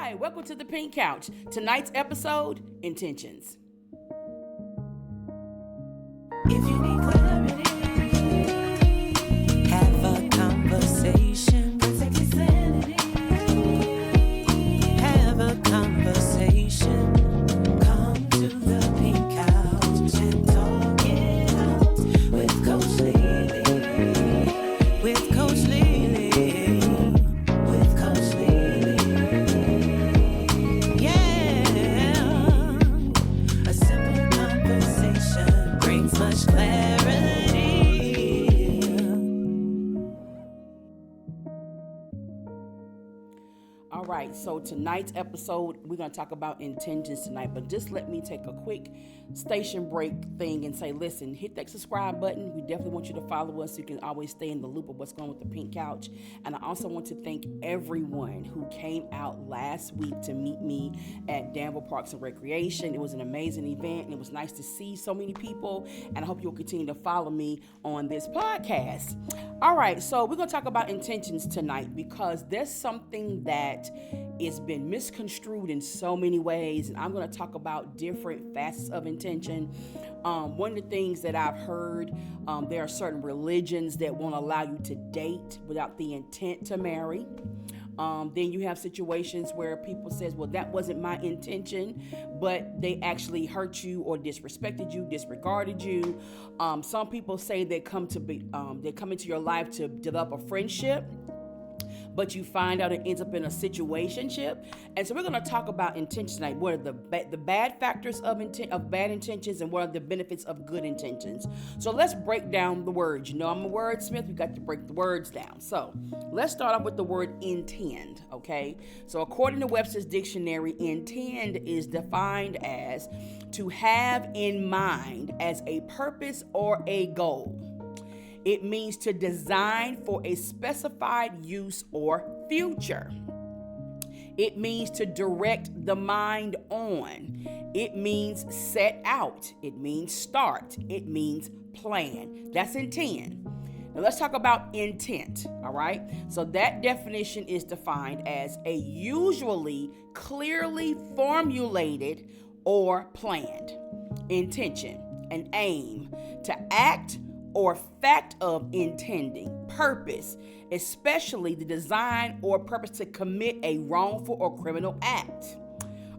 Hi, welcome to the Pink Couch. Tonight's episode, intentions. If you need clarity, have a conversation. Protect your sanity. Have a conversation. Come to the Pink Couch and talk it out with Coach Lele. With Coach Lele. With Coach Lele. Yeah. A simple conversation brings much clarity. All right, so tonight's episode, we're going to talk about intentions tonight, but just let me take a quick station break thing and say, listen, hit that subscribe button. We definitely want you to follow us so you can always stay in the loop of what's going on with the Pink Couch. And I also want to thank everyone who came out last week to meet me at Danville Parks and Recreation. It was an amazing event, and it was nice to see so many people, and I hope you'll continue to follow me on this podcast. All right, so we're going to talk about intentions tonight because there's something that it's been misconstrued in so many ways, and I'm going to talk about different facets of intention. One of the things that I've heard, there are certain religions that won't allow you to date without the intent to marry. Then you have situations where people says, well, that wasn't my intention, but they actually hurt you or disrespected you, disregarded you. Some people say they come into your life to develop a friendship, but you find out it ends up in a situationship. And so we're going to talk about intentions tonight. What are the bad factors of bad intentions, and what are the benefits of good intentions? So let's break down the words. You know, I'm a wordsmith. We got to break the words down. So let's start off with the word intend, okay? So according to Webster's dictionary, intend is defined as to have in mind as a purpose or a goal. It means to design for a specified use or future. It means to direct the mind on. It means set out. It means start. It means plan. That's intend. Now let's talk about intent, all right? So that definition is defined as a usually clearly formulated or planned intention, an aim, to act or fact of intending, purpose, especially the design or purpose to commit a wrongful or criminal act.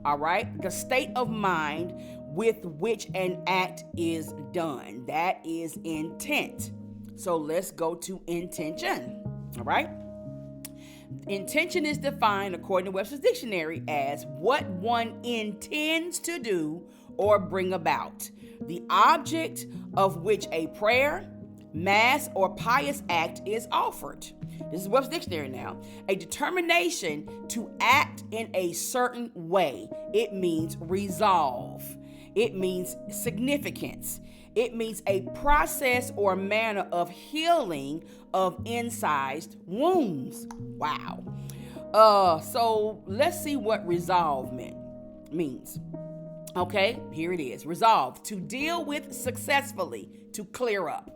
All right, the state of mind with which an act is done, that is intent. So let's go to intention. All right. Intention is defined according to Webster's dictionary as what one intends to do or bring about, the object of which a prayer, mass, or pious act is offered. This is Webster's dictionary now. A determination to act in a certain way. It means resolve. It means significance. It means a process or manner of healing of incised wounds. Wow. So let's see what resolve means. Okay, here it is. Resolve, to deal with successfully, to clear up.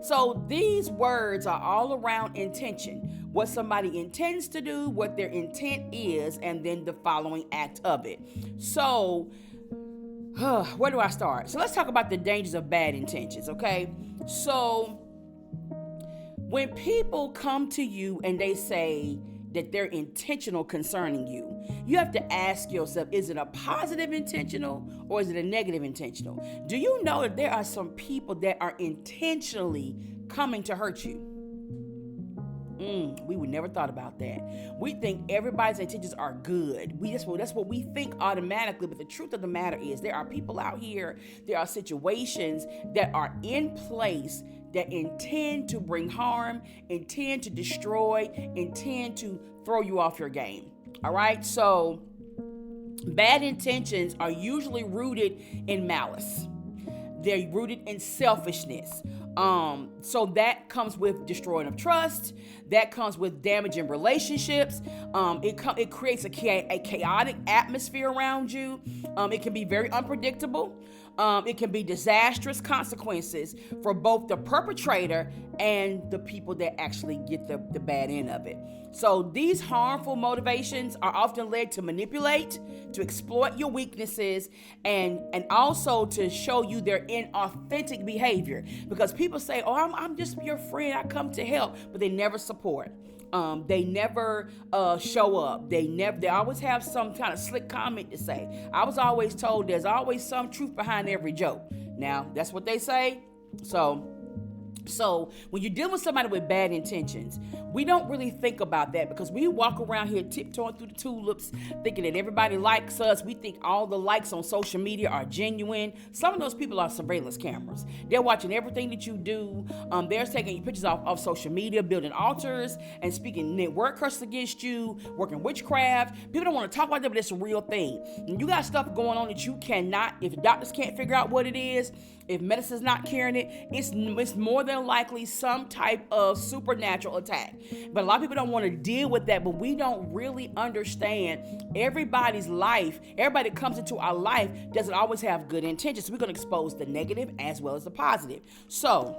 So these words are all around intention. What somebody intends to do, what their intent is, and then the following act of it. So, where do I start? So let's talk about the dangers of bad intentions, okay? So when people come to you and they say that they're intentional concerning you, you have to ask yourself, is it a positive intentional or is it a negative intentional? Do you know that there are some people that are intentionally coming to hurt you? We would never thought about that. We think everybody's intentions are good. That's what we think automatically, but the truth of the matter is there are people out here, there are situations that are in place that intend to bring harm, intend to destroy, intend to throw you off your game. All right? So bad intentions are usually rooted in malice. They're rooted in selfishness. So that comes with destroying of trust. That comes with damaging relationships. It creates a chaotic atmosphere around you. It can be very unpredictable. It can be disastrous consequences for both the perpetrator and the people that actually get the bad end of it. So these harmful motivations are often led to manipulate, to exploit your weaknesses, and also to show you their inauthentic behavior. Because people say, oh, I'm just your friend, I come to help, but they never support. They never show up. They always have some kind of slick comment to say. I was always told there's always some truth behind every joke. Now, that's what they say. So when you're dealing with somebody with bad intentions, we don't really think about that because we walk around here tiptoeing through the tulips thinking that everybody likes us. We think all the likes on social media are genuine. Some of those people are surveillance cameras. They're watching everything that you do. They're taking your pictures off of social media, building altars and speaking word curses against you, working witchcraft. People don't want to talk about that, but it's a real thing. And you got stuff going on that you cannot, if doctors can't figure out what it is, if medicine's not curing it, it's more than likely some type of supernatural attack. But a lot of people don't want to deal with that, but we don't really understand everybody's life. Everybody that comes into our life doesn't always have good intentions. So we're going to expose the negative as well as the positive. So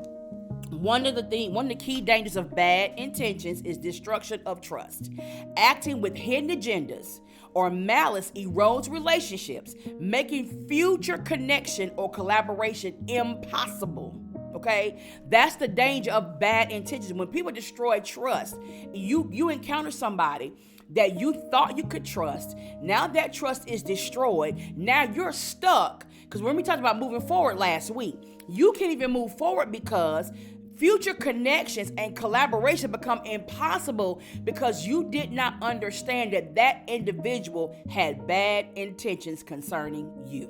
one of the key dangers of bad intentions is destruction of trust. Acting with hidden agendas or malice erodes relationships, making future connection or collaboration impossible. Okay, that's the danger of bad intentions. When people destroy trust, you encounter somebody that you thought you could trust. Now that trust is destroyed. Now you're stuck. Because when we talked about moving forward last week, you can't even move forward because future connections and collaboration become impossible because you did not understand that that individual had bad intentions concerning you.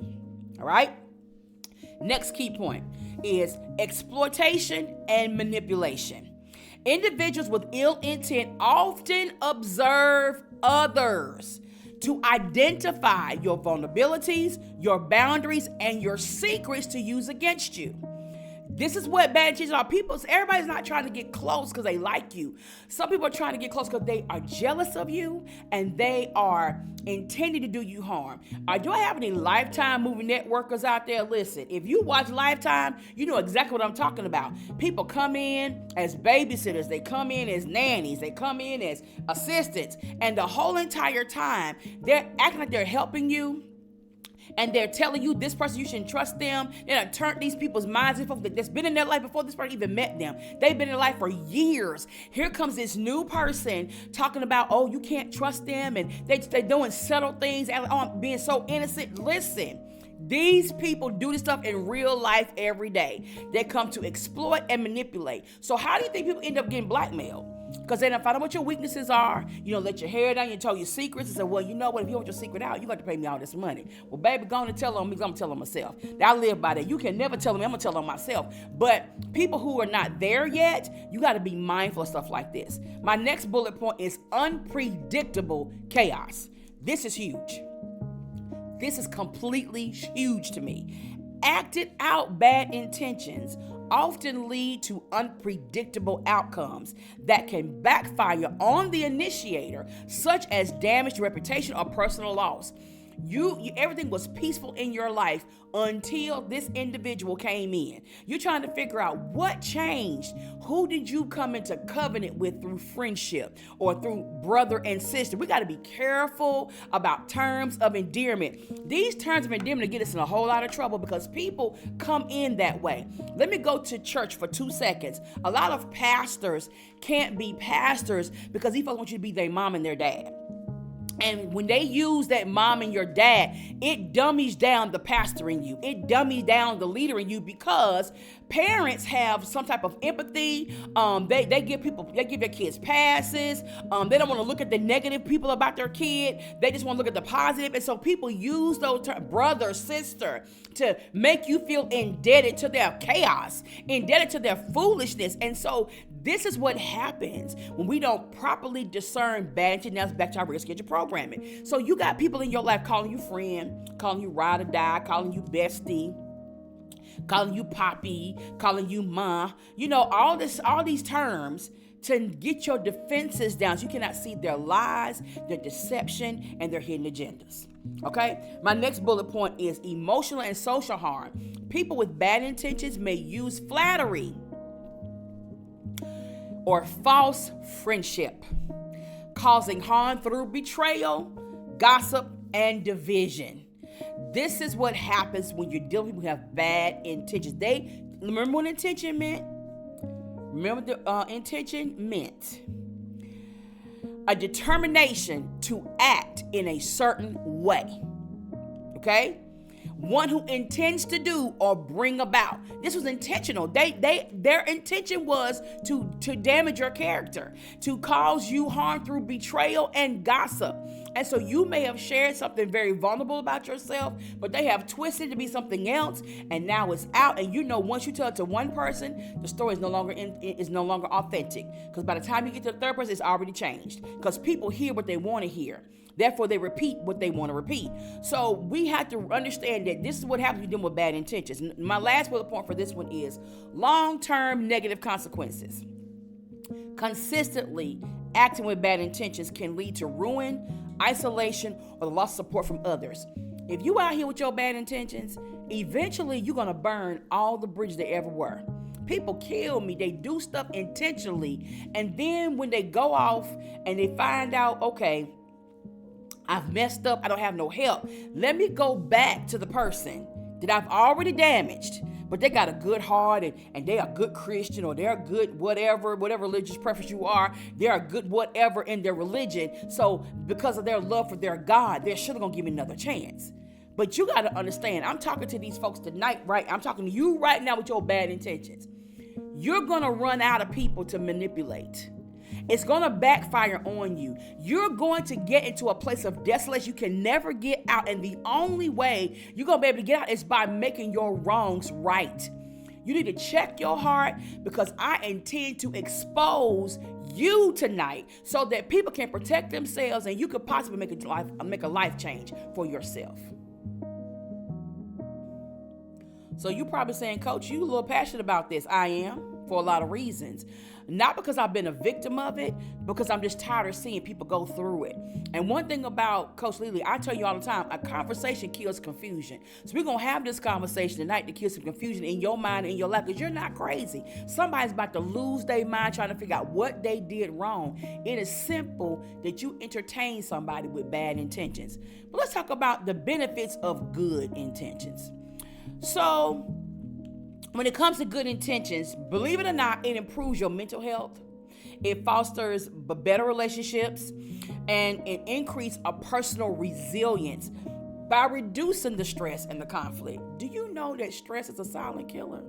All right? Next key point is exploitation and manipulation. Individuals with ill intent often observe others to identify your vulnerabilities, your boundaries, and your secrets to use against you. This is what bad intentions are. Everybody's not trying to get close because they like you. Some people are trying to get close because they are jealous of you and they are intending to do you harm. Do I have any Lifetime movie networkers out there? Listen, if you watch Lifetime, you know exactly what I'm talking about. People come in as babysitters. They come in as nannies. They come in as assistants. And the whole entire time, they're acting like they're helping you. And they're telling you this person, you shouldn't trust them. They done turned these people's minds that's been in their life before this person even met them. They've been in life for years. Here comes this new person talking about, oh, you can't trust them. And they're doing subtle things. And, oh, I'm being so innocent. Listen, these people do this stuff in real life every day. They come to exploit and manipulate. So how do you think people end up getting blackmailed? Because they don't find out what your weaknesses are. You don't let your hair down. You tell your secrets and say, well, you know what? If you want your secret out, you got to pay me all this money. Well, baby, go on and tell on me. I'm going to tell on myself. I live by that. You can never tell me. I'm going to tell on myself. But people who are not there yet, you got to be mindful of stuff like this. My next bullet point is unpredictable chaos. This is huge. This is completely huge to me. Acted out bad intentions often lead to unpredictable outcomes that can backfire on the initiator, such as damaged reputation or personal loss. Everything was peaceful in your life until this individual came in. You're trying to figure out what changed. Who did you come into covenant with through friendship or through brother and sister? We got to be careful about terms of endearment. These terms of endearment get us in a whole lot of trouble because people come in that way. Let me go to church for 2 seconds. A lot of pastors can't be pastors because these folks want you to be their mom and their dad. And when they use that mom and your dad, it dummies down the pastor in you. It dummies down the leader in you because parents have some type of empathy. They give their kids passes. They don't want to look at the negative people about their kid. They just want to look at the positive. And so people use those terms, brother, sister, to make you feel indebted to their chaos, indebted to their foolishness. And so this is what happens when we don't properly discern bad intentions. Now it's back to our real schedule programming. So you got people in your life calling you friend, calling you ride or die, calling you bestie, calling you Poppy, calling you Ma, all these terms to get your defenses down so you cannot see their lies, their deception, and their hidden agendas. Okay? My next bullet point is emotional and social harm. People with bad intentions may use flattery or false friendship, causing harm through betrayal, gossip, and division. This is what happens when you're dealing with people who have bad intentions. Remember what intention meant? Remember the intention meant a determination to act in a certain way. Okay? One who intends to do or bring about. This was intentional. Their intention was to damage your character, to cause you harm through betrayal and gossip. And so you may have shared something very vulnerable about yourself, but they have twisted it to be something else, and now it's out. And once you tell it to one person, the story is no longer authentic. Because by the time you get to the third person, it's already changed. Because people hear what they want to hear. Therefore, they repeat what they want to repeat. So we have to understand that this is what happens when you're dealing with bad intentions. My last bullet point for this one is long-term negative consequences. Consistently acting with bad intentions can lead to ruin, isolation, or the loss of support from others. If you out here with your bad intentions, eventually you're going to burn all the bridges there ever were. People kill me. They do stuff intentionally. And then when they go off and they find out, okay, I've messed up, I don't have no help, let me go back to the person that I've already damaged, but they got a good heart and they're a good Christian, or they're a good whatever religious preference you are, they're a good whatever in their religion. So because of their love for their God, they're sure gonna give me another chance. But you got to understand, I'm talking to these folks tonight, right? I'm talking to you right now with your bad intentions. You're gonna run out of people to manipulate. It's going to backfire on you. You're going to get into a place of desolation you can never get out. And the only way you're going to be able to get out is by making your wrongs right. You need to check your heart, because I intend to expose you tonight so that people can protect themselves and you could possibly make a life change for yourself. So you're probably saying, Coach, you a little passionate about this. I am, for a lot of reasons. Not because I've been a victim of it, because I'm just tired of seeing people go through it. And one thing about Coach Lele, I tell you all the time, a conversation kills confusion. So we're going to have this conversation tonight to kill some confusion in your mind and in your life, because you're not crazy. Somebody's about to lose their mind trying to figure out what they did wrong. It is simple that you entertain somebody with bad intentions. But let's talk about the benefits of good intentions. So when it comes to good intentions, believe it or not, it improves your mental health. It fosters better relationships, and it increases a personal resilience by reducing the stress and the conflict. Do you know that stress is a silent killer?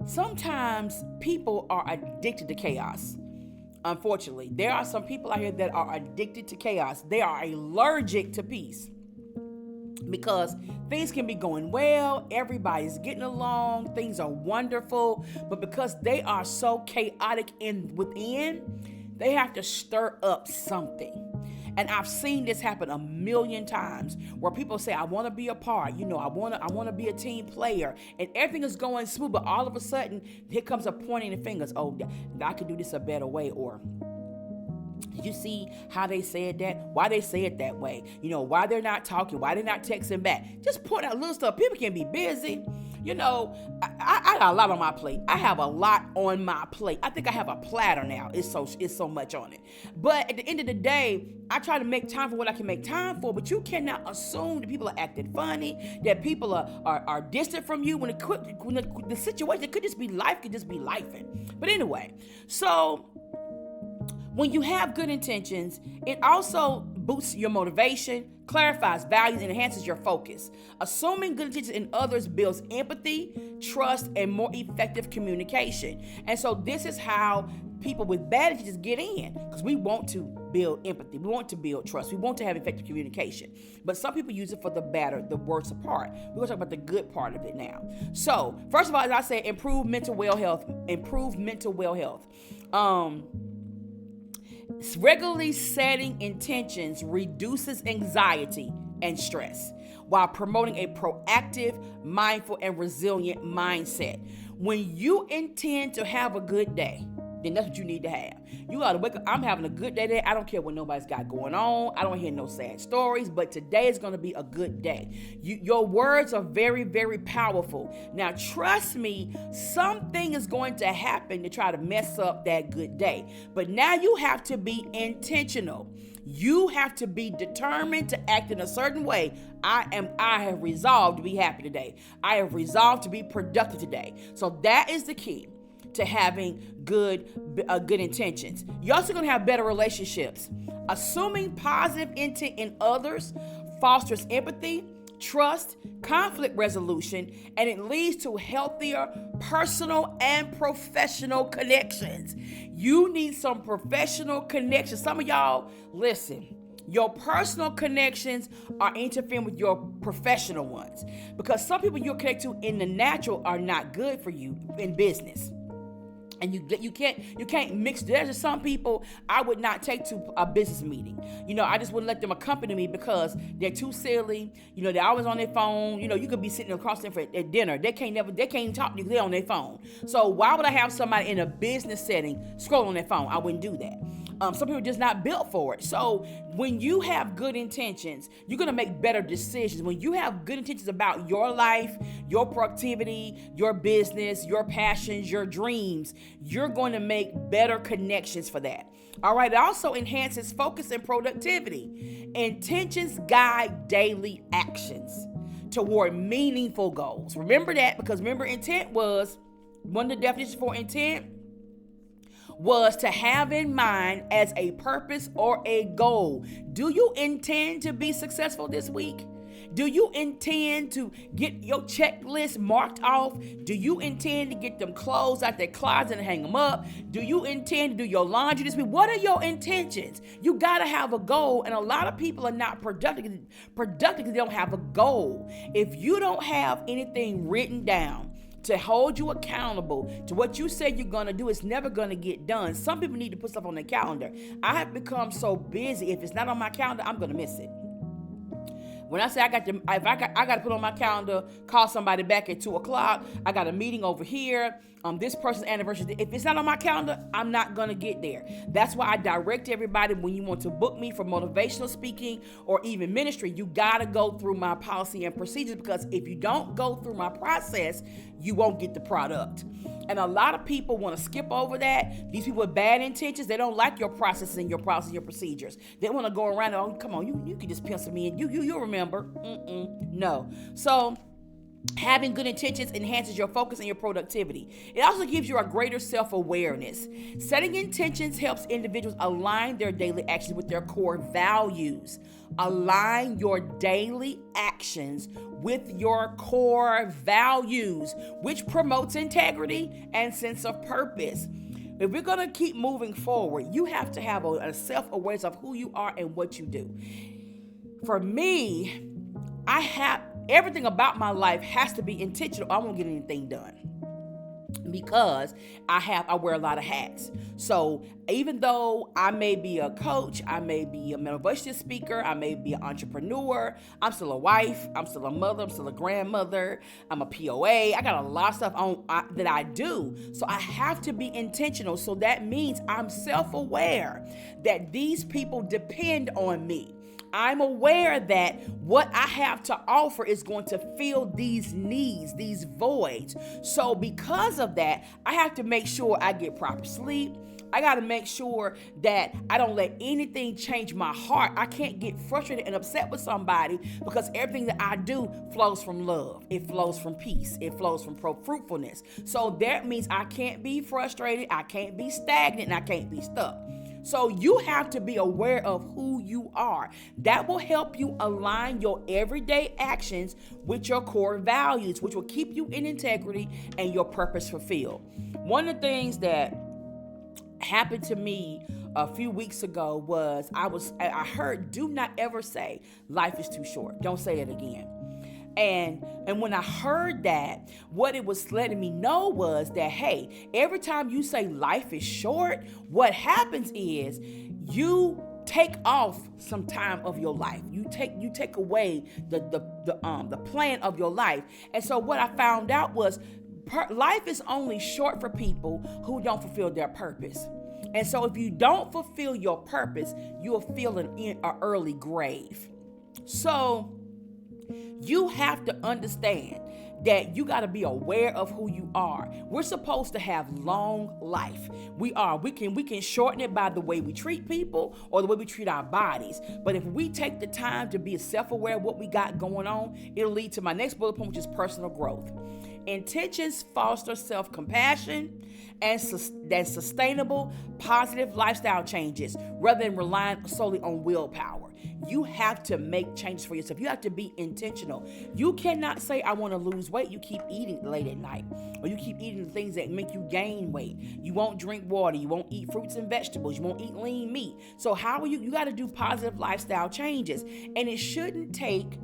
Sometimes people are addicted to chaos. Unfortunately, there are some people out here that are addicted to chaos. They are allergic to peace. Because things can be going well, everybody's getting along, things are wonderful, but because they are so chaotic within, they have to stir up something. And I've seen this happen a million times, where people say, I want to be a part, I want to be a team player, and everything is going smooth, but all of a sudden, here comes a pointing the fingers. Oh, I could do this a better way, or did you see how they said that? Why they say it that way? Why they're not talking? Why they're not texting back? Just point out little stuff. People can be busy. I got a lot on my plate. I have a lot on my plate. I think I have a platter now. It's so much on it. But at the end of the day, I try to make time for what I can make time for. But you cannot assume that people are acting funny, that people are distant from you when the situation could just be life, could just be lifing. But anyway, so when you have good intentions, it also boosts your motivation, clarifies values, and enhances your focus. Assuming good intentions in others builds empathy, trust, and more effective communication. And so this is how people with bad intentions get in, because we want to build empathy, we want to build trust, we want to have effective communication. But some people use it for the worst part. We're going to talk about the good part of it now. So first of all, as I said, improve mental well health. Regularly setting intentions reduces anxiety and stress, while promoting a proactive, mindful, and resilient mindset. When you intend to have a good day, then that's what you need to have. You gotta wake up. I'm having a good day today. I don't care what nobody's got going on. I don't hear no sad stories, but today is gonna be a good day. Your words are very, very powerful. Now, trust me, something is going to happen to try to mess up that good day. But now you have to be intentional. You have to be determined to act in a certain way. I have resolved to be happy today. I have resolved to be productive today. So that is the key to having good intentions. You're also going to have better relationships. Assuming positive intent in others fosters empathy, trust, conflict resolution, and it leads to healthier personal and professional connections. You need some professional connections. Some of y'all, listen, your personal connections are interfering with your professional ones, because some people you're connected to in the natural are not good for you in business. And you can't mix. There's just some people I would not take to a business meeting. I just wouldn't let them accompany me because they're too silly. They're always on their phone. You could be sitting across them at dinner. They can't even talk to you. They're on their phone. So why would I have somebody in a business setting scroll on their phone? I wouldn't do that. Some people are just not built for it. So when you have good intentions, you're going to make better decisions. When you have good intentions about your life, your productivity, your business, your passions, your dreams, you're going to make better connections for that. All right. It also enhances focus and productivity. Intentions guide daily actions toward meaningful goals. Remember that, because intent was one of the definitions for intent was to have in mind as a purpose or a goal. Do you intend to be successful this week? Do you intend to get your checklist marked off? Do you intend to get them clothes out their closet and hang them up? Do you intend to do your laundry this week? What are your intentions? You got to have a goal, and a lot of people are not productive because they don't have a goal. If you don't have anything written down to hold you accountable to what you say you're going to do, it's never going to get done. Some people need to put stuff on their calendar. I have become so busy, if it's not on my calendar, I'm going to miss it. When I say I got to put on my calendar, call somebody back at 2:00. I got a meeting over here. This person's anniversary. If it's not on my calendar, I'm not going to get there. That's why I direct everybody, when you want to book me for motivational speaking or even ministry, you got to go through my policy and procedures, because if you don't go through my process, you won't get the product. And a lot of people want to skip over that. These people with bad intentions, they don't like your process and your policy and your procedures. They want to go around and, oh, come on, you can just pencil me in. You'll remember. No. So having good intentions enhances your focus and your productivity. It also gives you a greater self-awareness. Setting intentions helps individuals align their daily actions with their core values. Align your daily actions with your core values, which promotes integrity and sense of purpose. If we're going to keep moving forward, you have to have a self-awareness of who you are and what you do. For me, everything about my life has to be intentional. I won't get anything done, because I wear a lot of hats. So even though I may be a coach, I may be a motivational speaker, I may be an entrepreneur, I'm still a wife, I'm still a mother, I'm still a grandmother, I'm a POA. I got a lot of stuff that I do. So I have to be intentional. So that means I'm self-aware that these people depend on me. I'm aware that what I have to offer is going to fill these needs, these voids. So because of that, I have to make sure I get proper sleep. I got to make sure that I don't let anything change my heart. I can't get frustrated and upset with somebody, because everything that I do flows from love. It flows from peace. It flows from fruitfulness. So that means I can't be frustrated. I can't be stagnant, and I can't be stuck. So you have to be aware of who you are. That will help you align your everyday actions with your core values, which will keep you in integrity and your purpose fulfilled. One of the things that happened to me a few weeks ago was I heard, do not ever say life is too short. Don't say it again. And when I heard that, what it was letting me know was that, hey, every time you say life is short, what happens is you take off some time of your life. You take away the plan of your life. And so what I found out was life is only short for people who don't fulfill their purpose. And so if you don't fulfill your purpose, you'll feel an early grave. So you have to understand that you got to be aware of who you are. We're supposed to have long life. We can shorten it by the way we treat people or the way we treat our bodies. But if we take the time to be self-aware of what we got going on, it'll lead to my next bullet point, which is personal growth. Intentions foster self-compassion and sustainable, positive lifestyle changes rather than relying solely on willpower. You have to make changes for yourself. You have to be intentional. You cannot say, I want to lose weight. You keep eating late at night, or you keep eating the things that make you gain weight. You won't drink water. You won't eat fruits and vegetables. You won't eat lean meat. So how are you got to do positive lifestyle changes. And it shouldn't take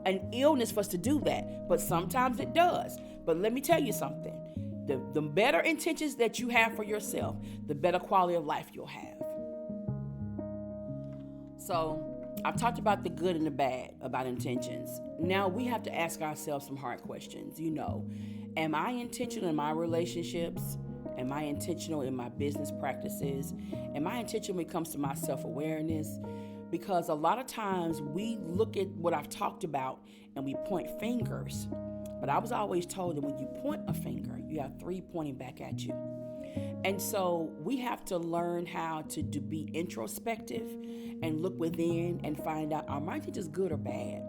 an illness for us to do that, but sometimes it does. But let me tell you something. The better intentions that you have for yourself, the better quality of life you'll have. So I've talked about the good and the bad about intentions. Now we have to ask ourselves some hard questions. Am I intentional in my relationships? Am I intentional in my business practices? Am I intentional when it comes to my self-awareness? Because a lot of times we look at what I've talked about and we point fingers. But I was always told that when you point a finger, you have three pointing back at you. And so we have to learn how to be introspective and look within and find out, are my intentions good or bad?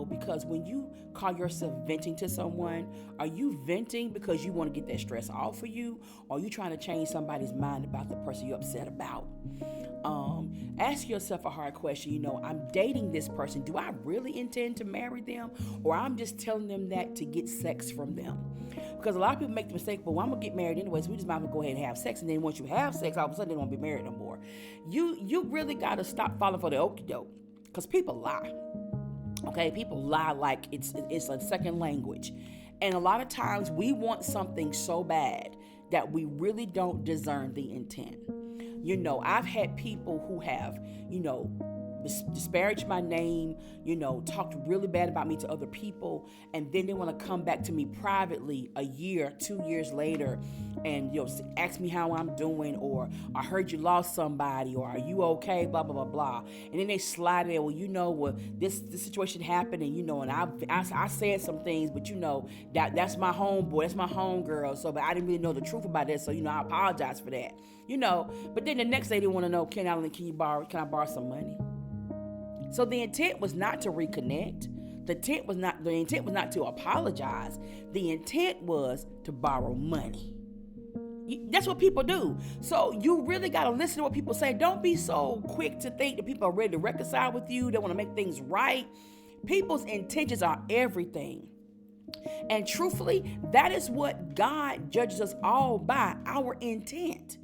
Because when you call yourself venting to someone, are you venting because you want to get that stress off of you? Or are you trying to change somebody's mind about the person you're upset about? Ask yourself a hard question. I'm dating this person. Do I really intend to marry them? Or I'm just telling them that to get sex from them? Because a lot of people make the mistake, well, I'm going to get married anyways. We just might as well go ahead and have sex. And then once you have sex, all of a sudden they don't want to be married no more. You really got to stop falling for the okie doke. Because people lie. Okay? People lie like it's a second language. And a lot of times we want something so bad that we really don't discern the intent. I've had people who have, disparaged my name, talked really bad about me to other people, and then they want to come back to me privately a year, 2 years later, and ask me how I'm doing, or I heard you lost somebody, or are you okay, blah blah blah blah, and then they slide in, well, this situation happened, and and I said some things, but that's my homeboy, that's my homegirl, so but I didn't really know the truth about that, so I apologize for that, but then the next day they want to know, can I borrow some money? So the intent was not to reconnect. The intent was not to apologize. The intent was to borrow money. That's what people do. So you really got to listen to what people say. Don't be so quick to think that people are ready to reconcile with you. They want to make things right. People's intentions are everything. And truthfully, that is what God judges us all by, our intent.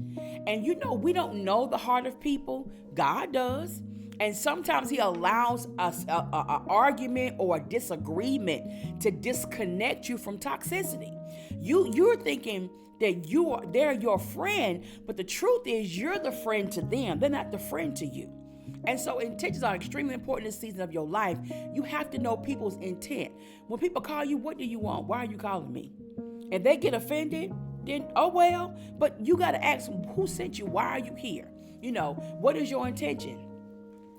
And we don't know the heart of people. God does. And sometimes he allows us an argument or a disagreement to disconnect you from toxicity. You're thinking that they're your friend, but the truth is you're the friend to them. They're not the friend to you. And so intentions are extremely important in this season of your life. You have to know people's intent. When people call you, what do you want? Why are you calling me? If they get offended, then oh well. But you got to ask them, who sent you? Why are you here? What is your intention?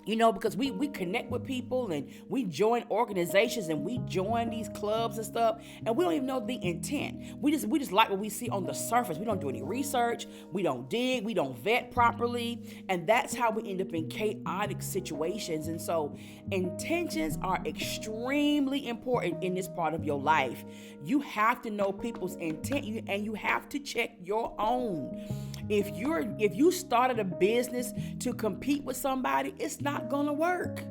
Because we connect with people and we join organizations and we join these clubs and stuff, and we don't even know the intent. We just like what we see on the surface. We don't do any research. We don't dig. We don't vet properly. And that's how we end up in chaotic situations. And so intentions are extremely important in this part of your life. You have to know people's intent, and you have to check your own. If you started a business to compete with somebody, it's not gonna work.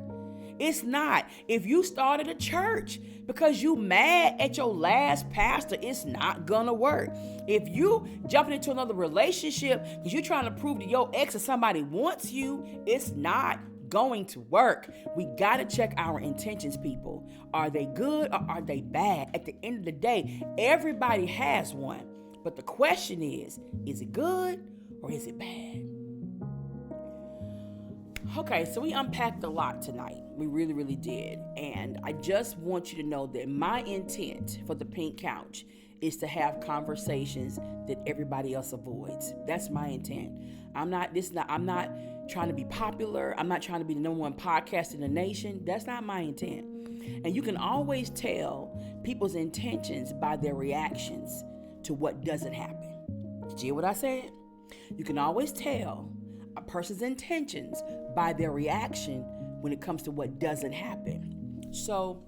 It's not. If you started a church because you mad at your last pastor, it's not gonna work. If you jumping into another relationship because you're trying to prove to your ex that somebody wants you, it's not going to work. We gotta check our intentions, people. Are they good or are they bad? At the end of the day, everybody has one. But the question is it good or is it bad? Okay, so we unpacked a lot tonight. We really, really did. And I just want you to know that my intent for the pink couch is to have conversations that everybody else avoids. That's my intent. I'm not trying to be popular. I'm not trying to be the number one podcast in the nation. That's not my intent. And you can always tell people's intentions by their reactions to what doesn't happen. Did you hear what I said? You can always tell a person's intentions by their reaction when it comes to what doesn't happen. So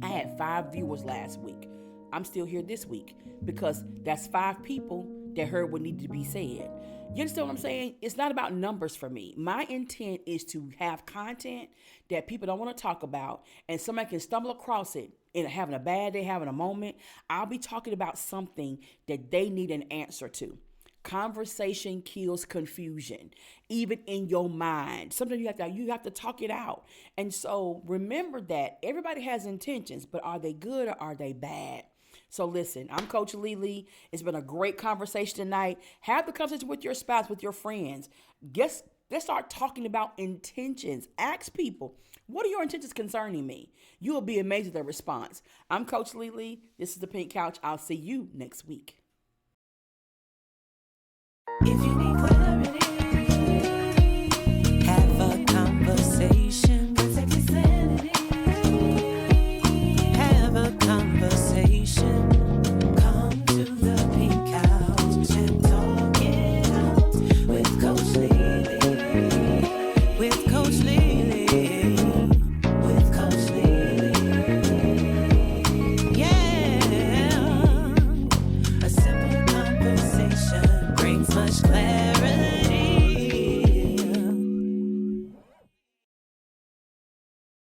I had 5 viewers last week. I'm still here this week because that's 5 people that heard what needed to be said. You understand what I'm saying? It's not about numbers for me. My intent is to have content that people don't want to talk about, and somebody can stumble across it and having a bad day, having a moment. I'll be talking about something that they need an answer to. Conversation kills confusion, even in your mind. Sometimes you have to talk it out. And so remember that everybody has intentions, but are they good or are they bad? So listen, I'm Coach Lele. It's been a great conversation tonight. Have the conversation with your spouse, with your friends. Let's start talking about intentions. Ask people, what are your intentions concerning me? You will be amazed at their response. I'm Coach Lele. This is the Pink Couch. I'll see you next week. If you need